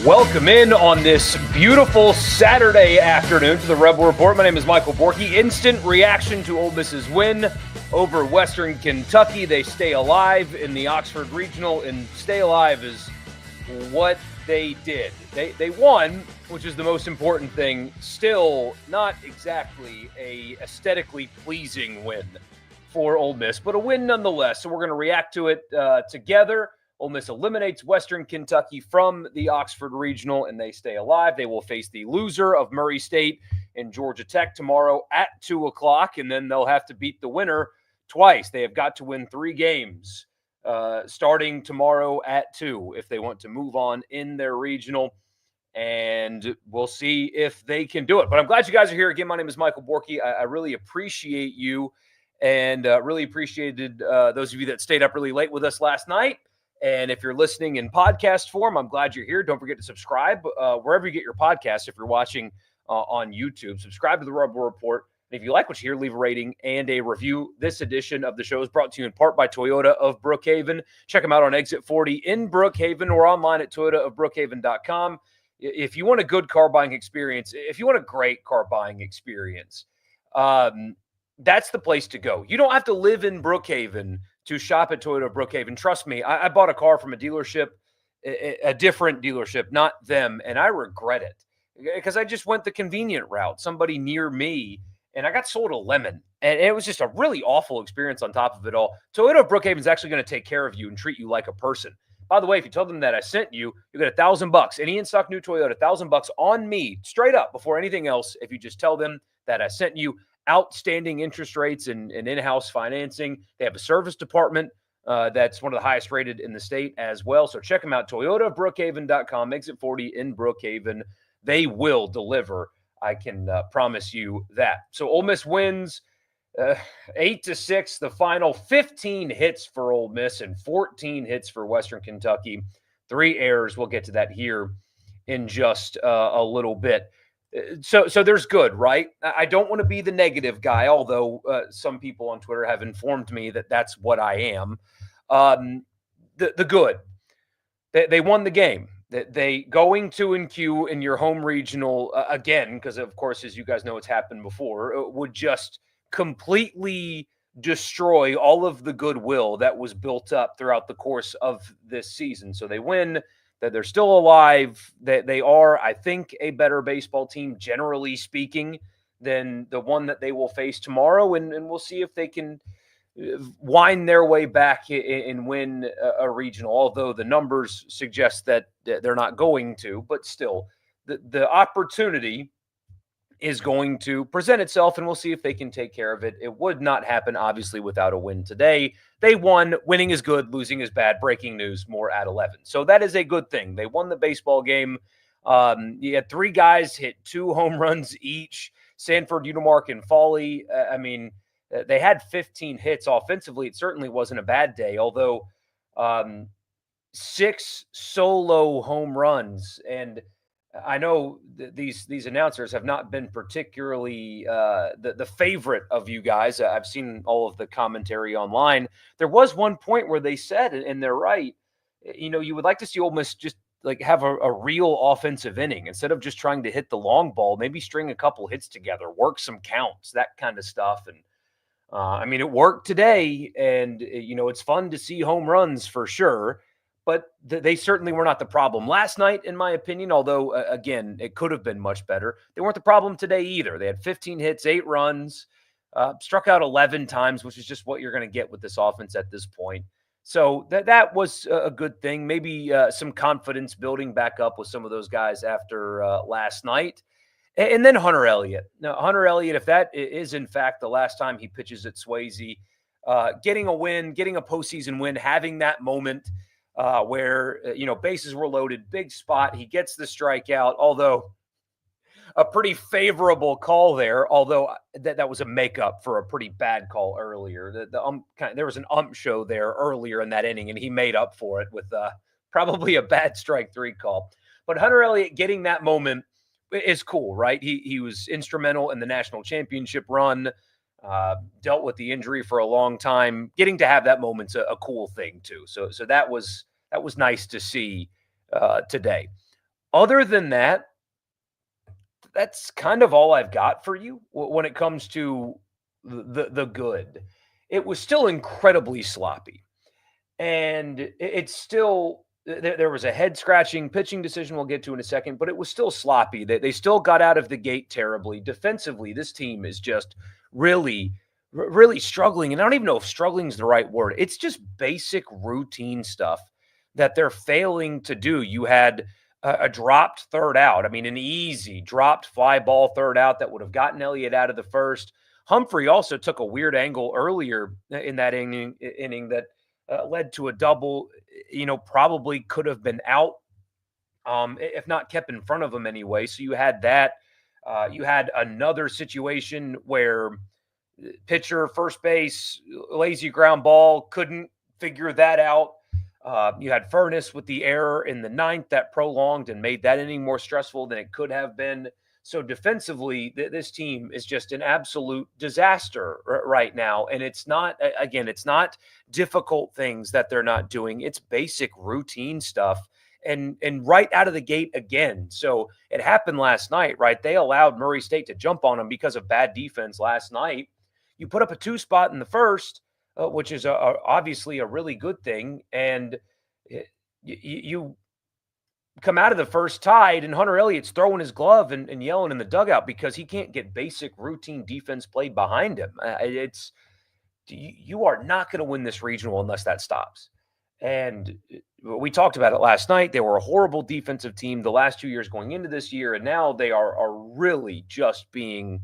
Welcome in on this beautiful Saturday afternoon to the Rebel Report. My name is Michael Borky. Instant reaction to Ole Miss's win over Western Kentucky. They stay alive in the Oxford Regional, and stay alive is what they did. They won, which is the most important thing. Still not exactly a aesthetically pleasing win for Ole Miss, but a win nonetheless. So we're going to react to it together. Ole Miss eliminates Western Kentucky from the Oxford Regional, and they stay alive. They will face the loser of Murray State and Georgia Tech tomorrow at 2 o'clock, and then they'll have to beat the winner twice. They have got to win 3 games starting tomorrow at 2 if they want to move on in their regional, and we'll see if they can do it. But I'm glad you guys are here. Again, my name is Michael Borky. I really appreciate you, and really appreciated those of you that stayed up really late with us last night. And if you're listening in podcast form, I'm glad you're here. Don't forget to subscribe wherever you get your podcasts. If you're watching on YouTube, subscribe to the Rebel Report. And if you like what you hear, leave a rating and a review. This edition of the show is brought to you in part by Toyota of Brookhaven. Check them out on Exit 40 in Brookhaven or online at toyotaofbrookhaven.com. If you want a good car buying experience, if you want a great car buying experience, that's the place to go. You don't have to live in Brookhaven to shop at Toyota of Brookhaven. Trust me, I bought a car from a dealership, a different dealership, not them, and I regret it because I just went the convenient route, somebody near me, and I got sold a lemon, and it was just a really awful experience on top of it all. Toyota of Brookhaven is actually going to take care of you and treat you like a person. By the way, if you tell them that I sent you, you get $1,000. Any in-stock new Toyota, $1,000 on me, straight up, before anything else, if you just tell them that I sent you. Outstanding interest rates and in-house financing. They have a service department that's one of the highest rated in the state as well. So check them out, toyotabrookhaven.com, exit 40 in Brookhaven. They will deliver. I can promise you that. So Ole Miss wins 8-6, the final. 15 hits for Ole Miss and 14 hits for Western Kentucky. 3 errors. We'll get to that here in just a little bit. So there's good, right? I don't want to be the negative guy, although some people on Twitter have informed me that that's what I am. The good, they won the game. They going 2-Q in your home regional again, because of course, as you guys know, it's happened before, would just completely destroy all of the goodwill that was built up throughout the course of this season. So they win. That they're still alive, that they are, I think, a better baseball team, generally speaking, than the one that they will face tomorrow. And we'll see if they can wind their way back and win a regional, although the numbers suggest that they're not going to. But still, the opportunity is going to present itself, and we'll see if they can take care of it. It would not happen, obviously, without a win today. They won. Winning is good. Losing is bad. Breaking news, more at 11. So that is a good thing. They won the baseball game. You had 3 guys hit 2 home runs each. Sanford, Udemark, and Foley. They had 15 hits offensively. It certainly wasn't a bad day, although 6 solo home runs. And I know these announcers have not been particularly the favorite of you guys. I've seen all of the commentary online. There was one point where they said, and they're right, you would like to see Ole Miss just like have a real offensive inning instead of just trying to hit the long ball, maybe string a couple hits together, work some counts, that kind of stuff. And it worked today, and it's fun to see home runs for sure. But they certainly were not the problem last night, in my opinion, although, again, it could have been much better. They weren't the problem today either. They had 15 hits, 8 runs, struck out 11 times, which is just what you're going to get with this offense at this point. So that was a good thing. Maybe some confidence building back up with some of those guys after last night. And then Hunter Elliott. Now, Hunter Elliott, if that is, in fact, the last time he pitches at Swayze, getting a win, getting a postseason win, having that moment – where, bases were loaded, big spot. He gets the strikeout, although a pretty favorable call there, although that was a makeup for a pretty bad call earlier. There was an show there earlier in that inning, and he made up for it with probably a bad strike 3 call. But Hunter Elliott getting that moment is cool, right? He was instrumental in the national championship run. Dealt with the injury for a long time. Getting to have that moment's a cool thing too. So that was nice to see today. Other than that, that's kind of all I've got for you when it comes to the good. It was still incredibly sloppy. And it's still there was a head scratching pitching decision we'll get to in a second, but it was still sloppy. They still got out of the gate terribly. Defensively, this team is just really, really struggling. And I don't even know if struggling is the right word. It's just basic routine stuff that they're failing to do. You had a dropped third out. I mean, an easy dropped fly ball third out that would have gotten Elliott out of the first. Humphrey also took a weird angle earlier in that inning that led to a double, probably could have been out, if not kept in front of him anyway. So you had that. You had another situation where pitcher, first base, lazy ground ball, couldn't figure that out. You had Furness with the error in the ninth that prolonged and made that inning more stressful than it could have been. So defensively, this team is just an absolute disaster right now. And it's not, again, it's not difficult things that they're not doing. It's basic routine stuff. And right out of the gate again. So it happened last night, right? They allowed Murray State to jump on them because of bad defense last night. You put up a 2 spot in the first, which is obviously a really good thing. And you come out of the first tied, and Hunter Elliott's throwing his glove and yelling in the dugout because he can't get basic routine defense played behind him. You are not going to win this regional unless that stops. And we talked about it last night. They were a horrible defensive team the last 2 years going into this year, and now they are really just being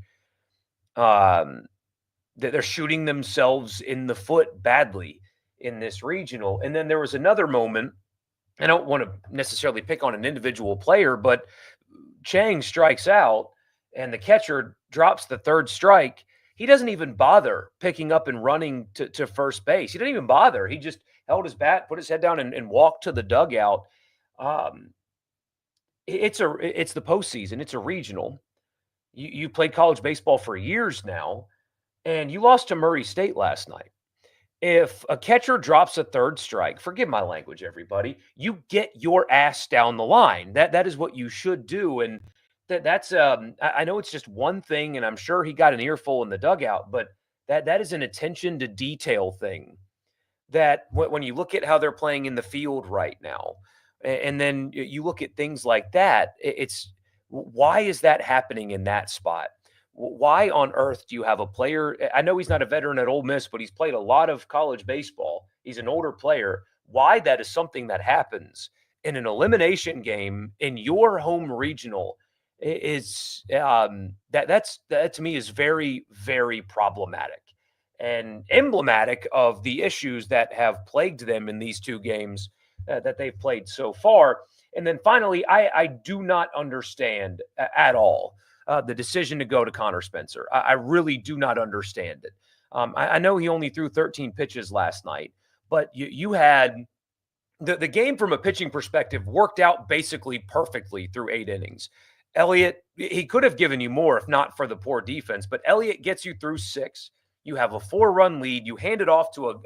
they're shooting themselves in the foot badly in this regional. And then there was another moment. I don't want to necessarily pick on an individual player, but Chang strikes out and the catcher drops the third strike. He doesn't even bother picking up and running to first base. He didn't even bother. He just held his bat, put his head down, and walked to the dugout. It's the postseason. It's a regional. You played college baseball for years now, and you lost to Murray State last night. If a catcher drops a third strike, forgive my language, everybody, you get your ass down the line. That is what you should do. And that's I know it's just one thing, and I'm sure he got an earful in the dugout, but that is an attention to detail thing. That when you look at how they're playing in the field right now, and then you look at things like that, it's why is that happening in that spot? Why on earth do you have a player? I know he's not a veteran at Ole Miss, but he's played a lot of college baseball. He's an older player. Why that is something that happens in an elimination game in your home regional is that to me is very, very problematic and emblematic of the issues that have plagued them in these two games that they've played so far. And then finally, I do not understand at all the decision to go to Connor Spencer. I really do not understand it. I know he only threw 13 pitches last night, but you had the game from a pitching perspective worked out basically perfectly through 8 innings. Elliott, he could have given you more if not for the poor defense, but Elliott gets you through 6. You have a 4-run lead. You hand it off to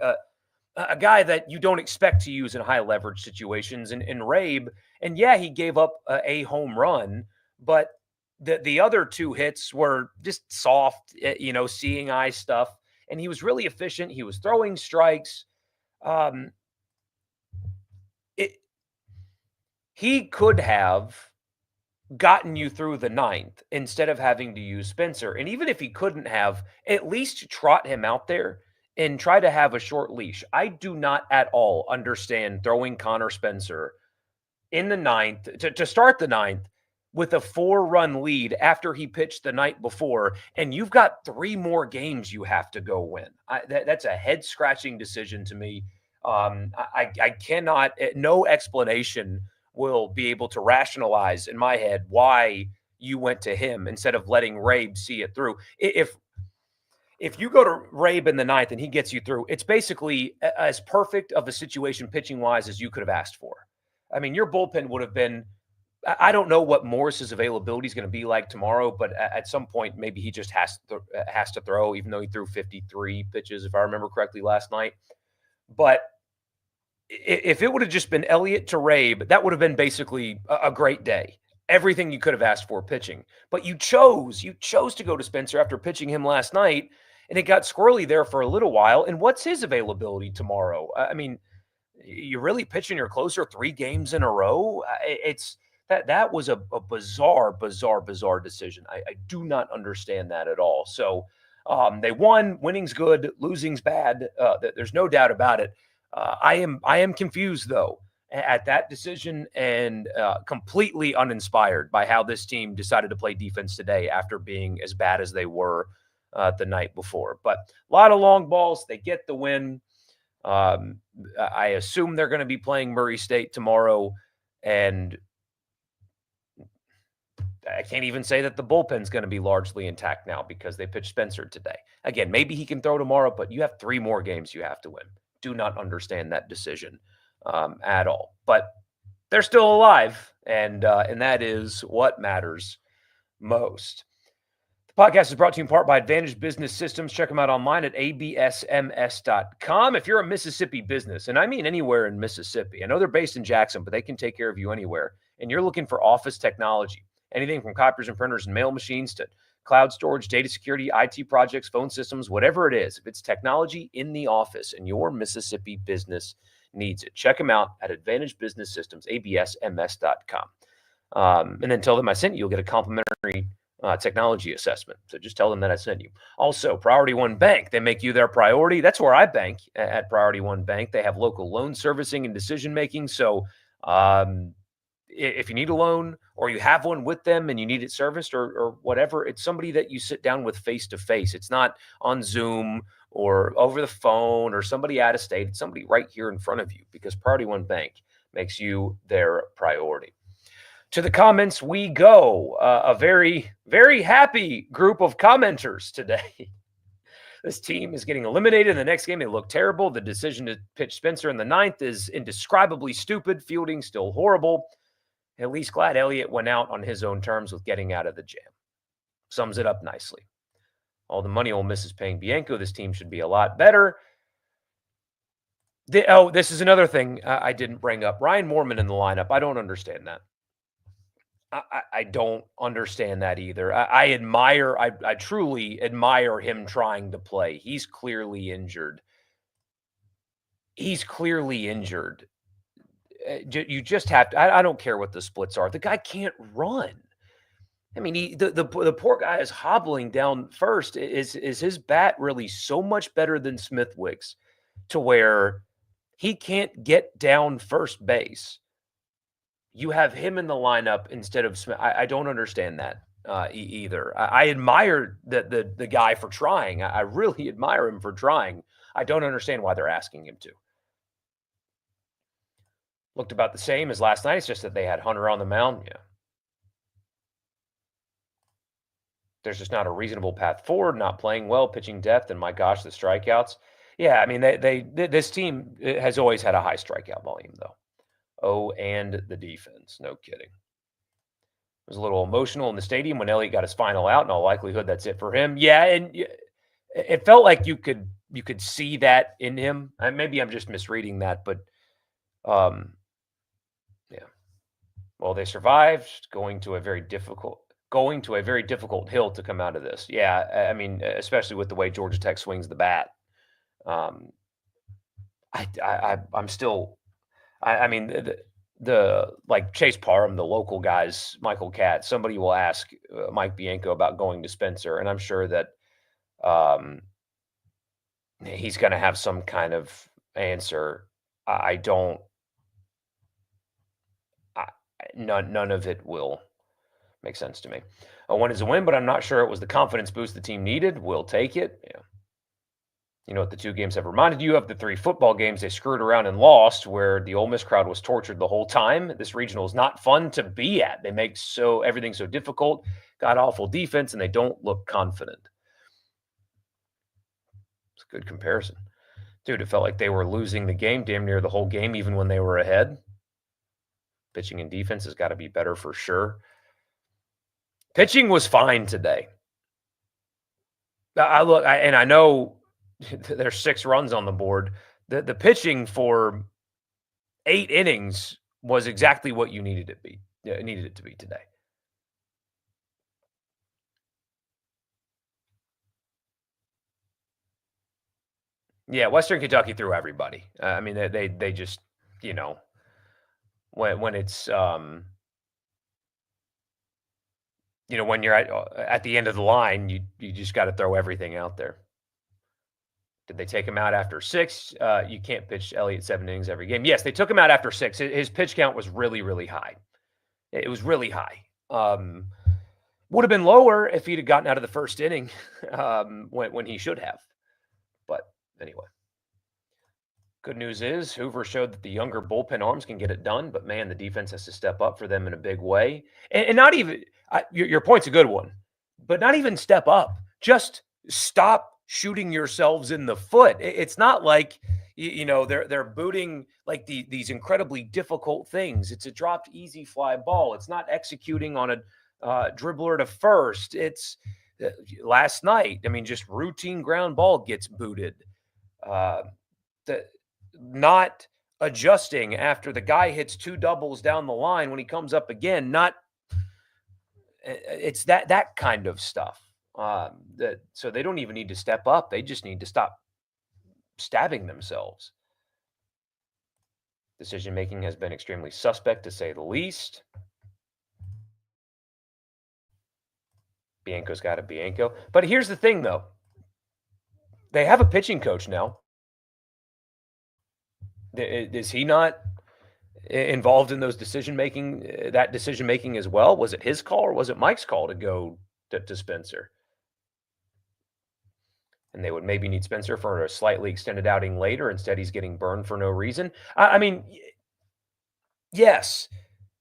a guy that you don't expect to use in high leverage situations in Rabe. And yeah, he gave up a home run, but the other 2 hits were just soft, seeing eye stuff. And he was really efficient. He was throwing strikes. He could have gotten you through the 9th instead of having to use Spencer. And even if he couldn't have, at least trot him out there and try to have a short leash. I do not at all understand throwing Connor Spencer in the 9th to start the 9th with a 4-run lead after he pitched the night before, and you've got 3 more games you have to go win. That's a head-scratching decision to me. I cannot, no explanation will be able to rationalize in my head why you went to him instead of letting Rabe see it through. If you go to Rabe in the 9th and he gets you through, it's basically as perfect of a situation pitching-wise as you could have asked for. I mean, your bullpen would have been – I don't know what Morris's availability is going to be like tomorrow, but at some point maybe he just has to throw, even though he threw 53 pitches, if I remember correctly, last night. But If it would have just been Elliott to Rabe, that would have been basically a great day. Everything you could have asked for pitching. But you chose to go to Spencer after pitching him last night, and it got squirrely there for a little while. And what's his availability tomorrow? I mean, you're really pitching your closer 3 games in a row. It's that was a bizarre decision. I do not understand that at all. So they won. Winning's good. Losing's bad. There's no doubt about it. I am confused though at that decision and completely uninspired by how this team decided to play defense today after being as bad as they were the night before. But a lot of long balls. They get the win. I assume they're going to be playing Murray State tomorrow, and I can't even say that the bullpen's going to be largely intact now because they pitched Spencer today. Again, maybe he can throw tomorrow, but you have 3 more games you have to win. Do not understand that decision at all. But they're still alive, and that is what matters most. The podcast is brought to you in part by Advantage Business Systems. Check them out online at absms.com. If you're a Mississippi business, and I mean anywhere in Mississippi, I know they're based in Jackson, but they can take care of you anywhere, and you're looking for office technology, anything from copiers and printers and mail machines to cloud storage, data security, IT projects, phone systems, whatever it is, if it's technology in the office and your Mississippi business needs it, check them out at Advantage Business Systems, absms.com. And then tell them I sent you. You'll get a complimentary technology assessment. So just tell them that I sent you. Also, Priority One Bank, they make you their priority. That's where I bank at Priority One Bank. They have local loan servicing and decision making. So if you need a loan or you have one with them and you need it serviced or whatever, it's somebody that you sit down with face to face. It's not on Zoom or over the phone or somebody out of state. It's somebody right here in front of you because Priority One Bank makes you their priority. To the comments we go. A very, very happy group of commenters today. This team is getting eliminated in the next game. They look terrible. The decision to pitch Spencer in the 9th is indescribably stupid. Fielding still horrible. At least glad Elliott went out on his own terms with getting out of the jam. Sums it up nicely. All the money Ole Miss is paying Bianco. This team should be a lot better. This is another thing I didn't bring up. Ryan Moorman in the lineup. I don't understand that. I don't understand that either. I truly admire him trying to play. He's clearly injured. You just have to, I don't care what the splits are. The guy can't run. I mean, the poor guy is hobbling down first. Is his bat really so much better than Smithwick's to where he can't get down first base? You have him in the lineup instead of Smith. I don't understand that either. I admire the guy for trying. I really admire him for trying. I don't understand why they're asking him to. Looked about the same as last night. It's just that they had Hunter on the mound. Yeah. There's just not a reasonable path forward, not playing well, pitching depth, and my gosh, the strikeouts. Yeah, I mean, this team has always had a high strikeout volume, though. Oh, and the defense. No kidding. It was a little emotional in the stadium when Elliott got his final out. In all likelihood, that's it for him. Yeah, and it felt like you could see that in him. Maybe I'm just misreading that, but yeah. Well, they survived, going to a very difficult hill to come out of this. Yeah, I mean, especially with the way Georgia Tech swings the bat. I'm still. I mean, the like Chase Parham, the local guys, Michael Katz, somebody will ask Mike Bianco about going to Spencer, and I'm sure that he's going to have some kind of answer. None of it will make sense to me. A win is a win, but I'm not sure it was the confidence boost the team needed. We'll take it. Yeah. You know what the 2 games have reminded you of? The 3 football games they screwed around and lost, where the Ole Miss crowd was tortured the whole time. This regional is not fun to be at. They make everything so difficult, got awful defense, and they don't look confident. It's a good comparison. Dude, it felt like they were losing the game damn near the whole game, even when they were ahead. Pitching and defense has got to be better for sure. Pitching was fine today. I know there's 6 runs on the board. The pitching for 8 innings was exactly what you needed it to be today. Yeah, Western Kentucky threw everybody. I mean, they just, you know, when it's, when you're at the end of the line, you just gotta throw everything out there. Did they take him out after 6? You can't pitch Elliott 7 innings every game. Yes, they took him out after 6. His pitch count was really, really high. It was really high. Would have been lower if he'd have gotten out of the first inning, when he should have. But anyway. Good news is Hoover showed that the younger bullpen arms can get it done, but man, the defense has to step up for them in a big way. And not even your point's a good one, but not even step up. Just stop shooting yourselves in the foot. It's not like they're booting like these incredibly difficult things. It's a dropped easy fly ball. It's not executing on a dribbler to first. It's last night. I mean, just routine ground ball gets booted. Uh, the not adjusting after the guy hits 2 doubles down the line when he comes up again, not it's that kind of stuff. So they don't even need to step up. They just need to stop stabbing themselves. Decision making has been extremely suspect to say the least. Bianco's got a Bianco. But here's the thing though. They have a pitching coach now. Is he not involved in those that decision making as well? Was it his call or was it Mike's call to go to Spencer? And they would maybe need Spencer for a slightly extended outing later. Instead, he's getting burned for no reason. I mean, yes.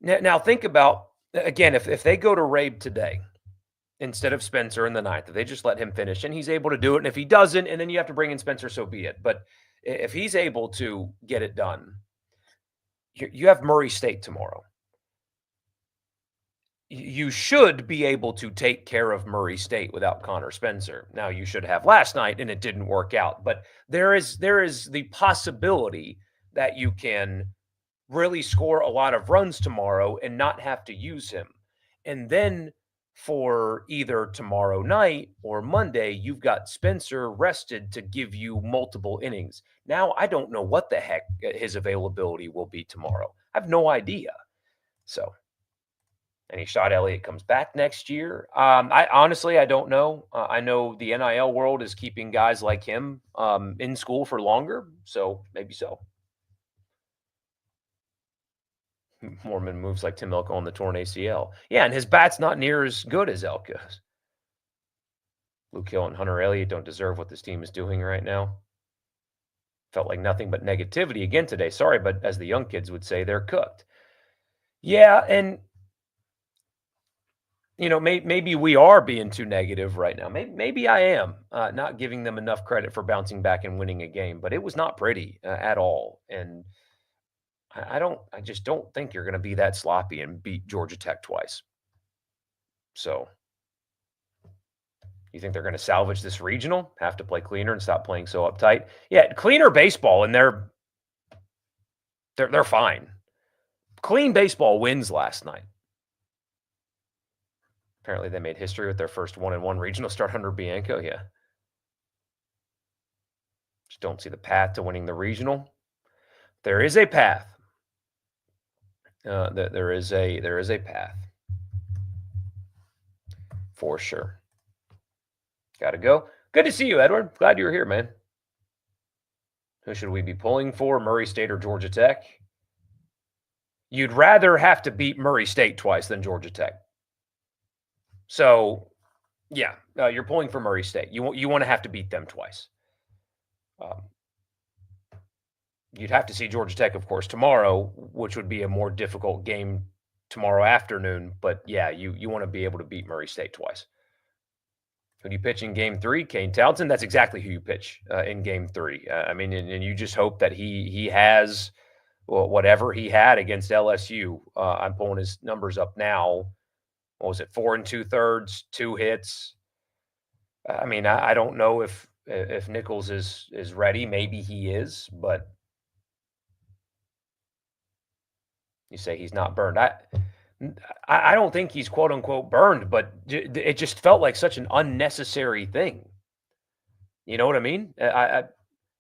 Now think about again if they go to Rabe today instead of Spencer in the ninth, if they just let him finish and he's able to do it, and if he doesn't, and then you have to bring in Spencer, so be it. But if he's able to get it done, you have Murray State tomorrow. You should be able to take care of Murray State without Connor Spencer. Now you should have last night and it didn't work out, but there is the possibility that you can really score a lot of runs tomorrow and not have to use him. And then for either tomorrow night or Monday, you've got Spencer rested to give you multiple innings. Now I don't know what the heck his availability will be tomorrow. I have no idea. So any shot Elliott comes back next year? I don't know. I know the NIL world is keeping guys like him in school for longer, so maybe so. Mormon moves like Tim Elko on the torn ACL. Yeah, and his bat's not near as good as Elko's. Luke Hill and Hunter Elliott don't deserve what this team is doing right now. Felt like nothing but negativity again today. Sorry, but as the young kids would say, they're cooked. Yeah, and maybe we are being too negative right now. Maybe I am not giving them enough credit for bouncing back and winning a game, but it was not pretty at all. And I just don't think you're going to be that sloppy and beat Georgia Tech twice. So you think they're going to salvage this regional? Have to play cleaner and stop playing so uptight? Yeah, cleaner baseball, and they're fine. Clean baseball wins last night. Apparently, they made history with their first 1-1 regional start under Bianco. Yeah. Just don't see the path to winning the regional. There is a path. There is a path. For sure. Got to go. Good to see you, Edward. Glad you were here, man. Who should we be pulling for, Murray State or Georgia Tech? You'd rather have to beat Murray State twice than Georgia Tech. So, yeah, you're pulling for Murray State. You want to have to beat them twice. You'd have to see Georgia Tech, of course, tomorrow, which would be a more difficult game tomorrow afternoon. But, yeah, you want to be able to beat Murray State twice. Who do you pitch in Game 3? Kane Townsend. That's exactly who you pitch in Game 3. I mean, and you just hope that he has whatever he had against LSU. I'm pulling his numbers up now. What was it? 4 2/3, 2 hits. I mean, I don't know if Nichols is ready. Maybe he is, but You say he's not burned. I don't think he's quote unquote burned, but it just felt like such an unnecessary thing. You know what I mean?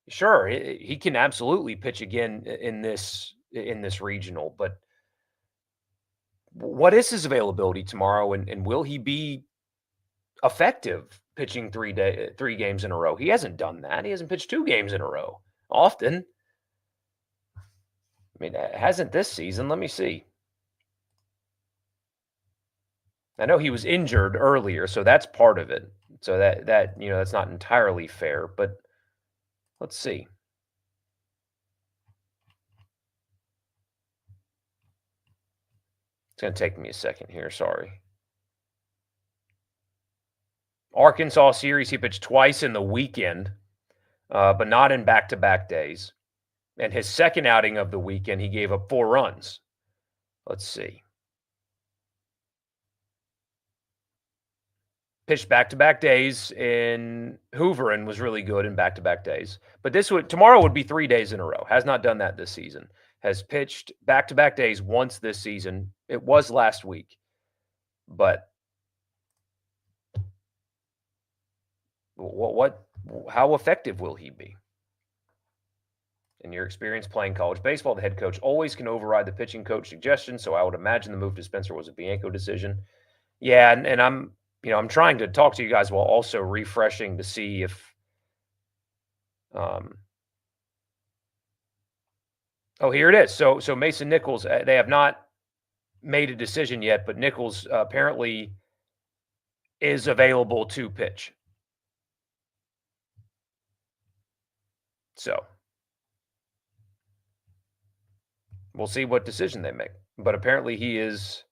Sure, he can absolutely pitch again in this regional, but what is his availability tomorrow, and will he be effective pitching 3 games in a row? He hasn't done that. He hasn't pitched 2 games in a row often. I mean, hasn't this season. Let me see. I know he was injured earlier, so that's part of it. So that that's not entirely fair, but let's see. It's going to take me a second here. Sorry. Arkansas series, he pitched twice in the weekend, but not in back-to-back days. And his second outing of the weekend, he gave up 4 runs. Let's see. Pitched back-to-back days in Hoover and was really good in back-to-back days. But tomorrow would be 3 days in a row. Has not done that this season. Has pitched back-to-back days once this season. It was last week. But how effective will he be? In your experience playing college baseball, the head coach always can override the pitching coach suggestion, so I would imagine the move to Spencer was a Bianco decision. Yeah, and I'm trying to talk to you guys while also refreshing to see if here it is. So Mason Nichols, they have not made a decision yet, but Nichols apparently is available to pitch. So we'll see what decision they make. But apparently he is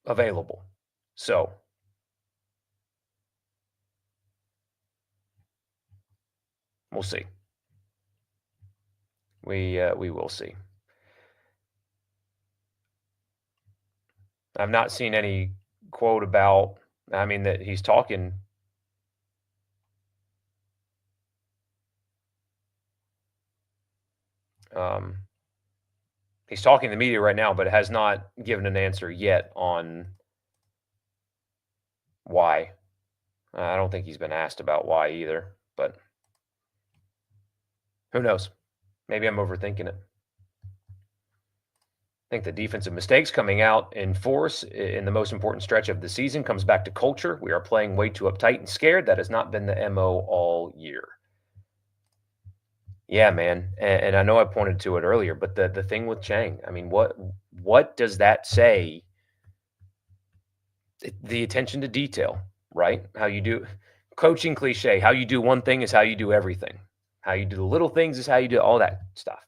available. So we'll see. We will see. I've not seen any quote about, that he's talking. He's talking to the media right now, but has not given an answer yet on why. I don't think he's been asked about why either, but who knows? Maybe I'm overthinking it. I think the defensive mistakes coming out in force in the most important stretch of the season comes back to culture. We are playing way too uptight and scared. That has not been the MO all year. Yeah, man. And I know I pointed to it earlier, but the thing with Chang, what does that say? The attention to detail, right? How you do coaching cliche, how you do one thing is how you do everything. How you do the little things is how you do all that stuff,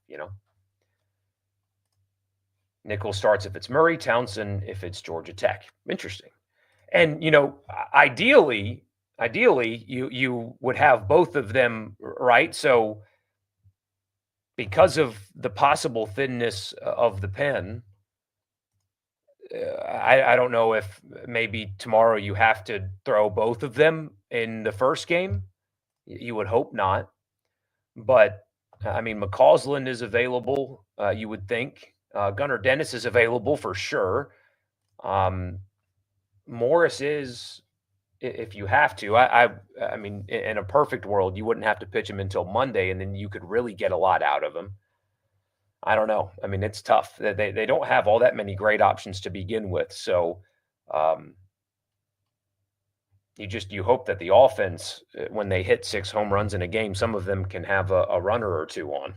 Nichols starts if it's Murray, Townsend if it's Georgia Tech. Interesting. And, ideally you would have both of them, right? So because of the possible thinness of the pen, I don't know if maybe tomorrow you have to throw both of them in the first game. You would hope not. But, McCausland is available, you would think. Gunnar Dennis is available for sure. Morris is, if you have to. In a perfect world, you wouldn't have to pitch him until Monday, and then you could really get a lot out of him. I don't know. It's tough. They don't have all that many great options to begin with. So you hope that the offense, when they hit 6 home runs in a game, some of them can have a runner or 2 on.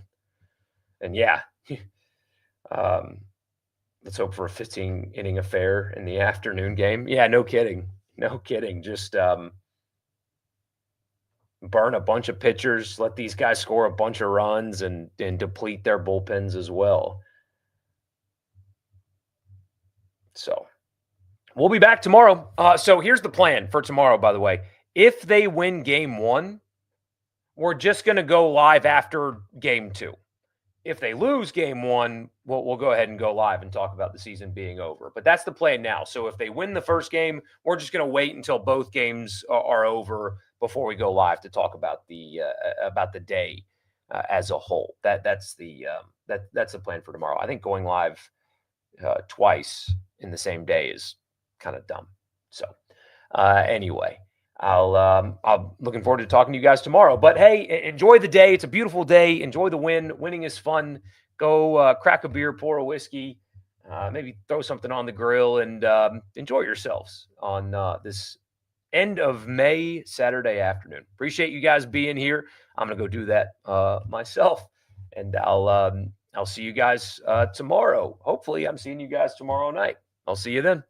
And yeah, let's hope for a 15-inning affair in the afternoon game. Yeah, no kidding. No kidding. Just burn a bunch of pitchers, let these guys score a bunch of runs and deplete their bullpens as well. So we'll be back tomorrow. So here's the plan for tomorrow, by the way. If they win game 1, we're just going to go live after game 2. If they lose game 1, we'll go ahead and go live and talk about the season being over. But that's the plan now. So if they win the first game, we're just going to wait until both games are over before we go live to talk about the day as a whole. That's the that's the plan for tomorrow. I think going live twice in the same day is kind of dumb. So anyway, I'm looking forward to talking to you guys tomorrow. But hey, enjoy the day. It's a beautiful day. Enjoy the win. Winning is fun. Go crack a beer, pour a whiskey, maybe throw something on the grill, and enjoy yourselves on this end of May Saturday afternoon. Appreciate you guys being here. I'm gonna go do that myself, and I'll see you guys tomorrow. Hopefully, I'm seeing you guys tomorrow night. I'll see you then.